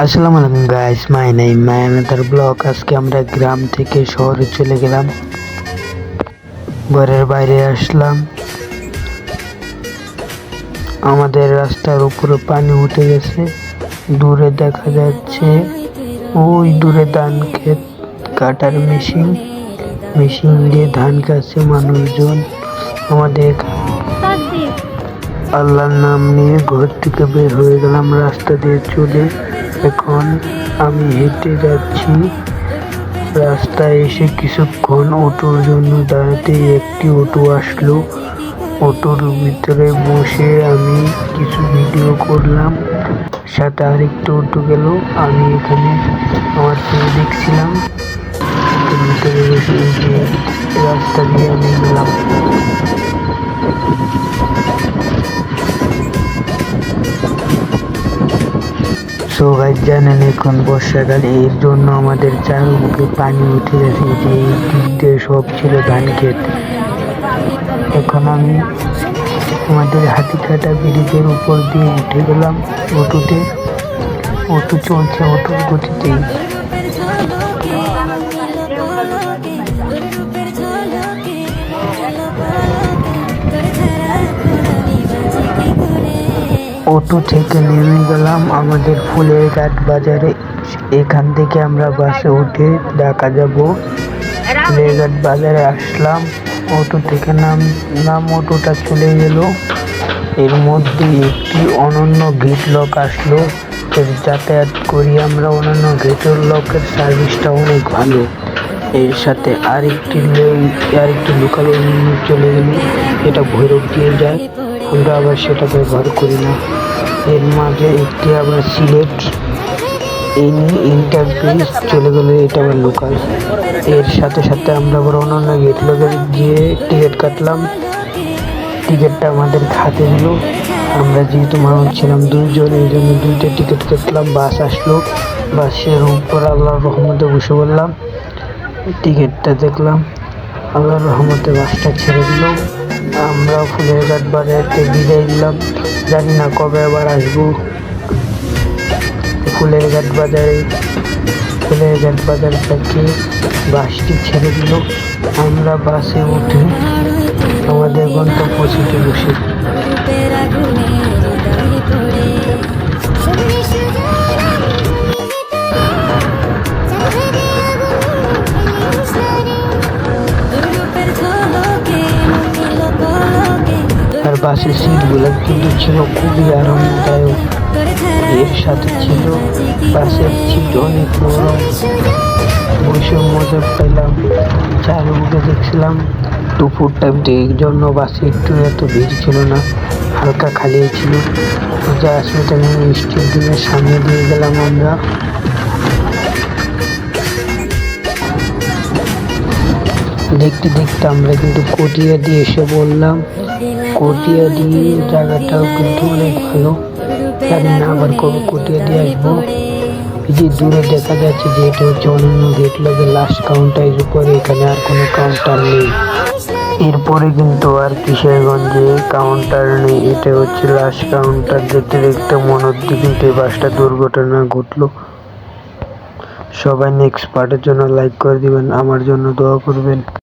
আসসালামু আলাইকুম guys, my name মায়ানদার blog. আজকে আমরা গ্রাম থেকে শহরে চলে গেলাম, ঘরের বাইরে আসলাম। আমাদের রাস্তার উপরে পানি উঠে গেছে, দূরে দেখা যাচ্ছে ওই দূরে ধান ক্ষেত কাটার মেশিন দিয়ে ধান কাটছে মানুষজন। আমাদের আল্লাহর নাম নিয়ে ঘর থেকে বের হয়ে গেলাম রাস্তা দিয়ে চলে। এখন আমি হেঁটে যাচ্ছি। রাস্তায় এসে কিছুক্ষণ অটোর জন্য দাঁড়াতে একটি অটো আসলো। অটোর ভিতরে বসে আমি কিছু ভিডিও করলাম, সাথে আরেকটু অটো গেল। আমি এখানে আমার ফোন দেখছিলাম, ভিতরে বসে যে রাস্তা দিয়ে আমি গেলাম। সো গাইস, জানেন এখন বর্ষাকাল, এর জন্য আমাদের চারদিকে পানি উঠে গেছে। যে এই দিক দিয়ে সব ছিল ধান ক্ষেত। এখন আমি আমাদের হাতিকাটা ব্রিজের উপর দিয়ে উঠে গেলাম অটোতে। অটো চলছে অটোর গতিতেই। অটো থেকে নেমে গেলাম আমাদের ফুলের ঘাট বাজারে। এখান থেকে আমরা বাসে উঠে ঢাকা যাব। ফুলের ঘাট বাজারে আসলাম, অটো থেকে নাম অটোটা চলে গেল। এর মধ্যে একটি অনন্য গেট লক আসলো। যাতায়াত করি আমরা। অন্যান্য গেটের লকের সার্ভিসটা অনেক ভালো। এর সাথে আরেকটি লোকাল চলে গেল, এটা ভৈরব দিয়ে যায়। আমরা আবার সেটা ব্যবহার করি না। এর মাঝে একটি আবার সিলেট ইন্টারব্রিজ চলে গেল, এটা আবার লোকাল। এর সাথে সাথে আমরা আবার অন্যান্য গেট লগে গিয়ে টিকিট কাটলাম। টিকিটটা আমাদের হাতে দিল। আমরা যেহেতু মানুষ ছিলাম দুইজন, এই জন্য দুইটা টিকিট কাটলাম। বাস আসলো, বাসের উপর আল্লাহর রহমতে বসে বললাম, টিকিটটা দেখলাম। আল্লাহর রহমতে বাসটা ছেড়ে দিল। আমরা ফুলের ঘাট বাজারতে বিদায় দিলাম। জানি না কবে আবার আসবো। ফুলের ঘাট বাজার থেকে বাসটি ছেড়ে দিল। আমরা বাসে উঠে আমাদের গন্তব্যস্থলে বসি। আর বাসের সিটগুলো কিন্তু ছিল খুবই আরামদায়ক। এর সাথে ছিল বাসের সিট অনেক নরম। বসে মজা পেলাম, চারিদিকে দেখছিলাম। দুপুর টাইমটা এই জন্য বাসে একটু এত ভিড় ছিল না, হালকা খালি ছিল। যা আসলে স্টেডিয়ামের সামনে দিয়ে গেলাম আমরা। দেখতে দেখতে আমরা কিন্তু কটিয়াদি এসে বললাম। কটিয়াদি জায়গাটাও কিন্তু অনেক ভালো। জানি না আবার কবে কটিয়াদি আসবো। যে দূরে দেখা যাচ্ছে যে এটা হচ্ছে অন্যান্য গেট লগে লাস্ট কাউন্টারের উপরে, এখানে আর কোনো কাউন্টার নেই। এরপরে কিন্তু আর কিশোরগঞ্জে কাউন্টার নেই, এটা হচ্ছে লাস্ট কাউন্টার। দেখতে দেখতে মনে হচ্ছে কিন্তু এই বাসটা দুর্ঘটনা ঘটলো। সবাই নেক্সট পার্টের জন্য লাইক করে দিবেন, আমার জন্য দোয়া করবেন।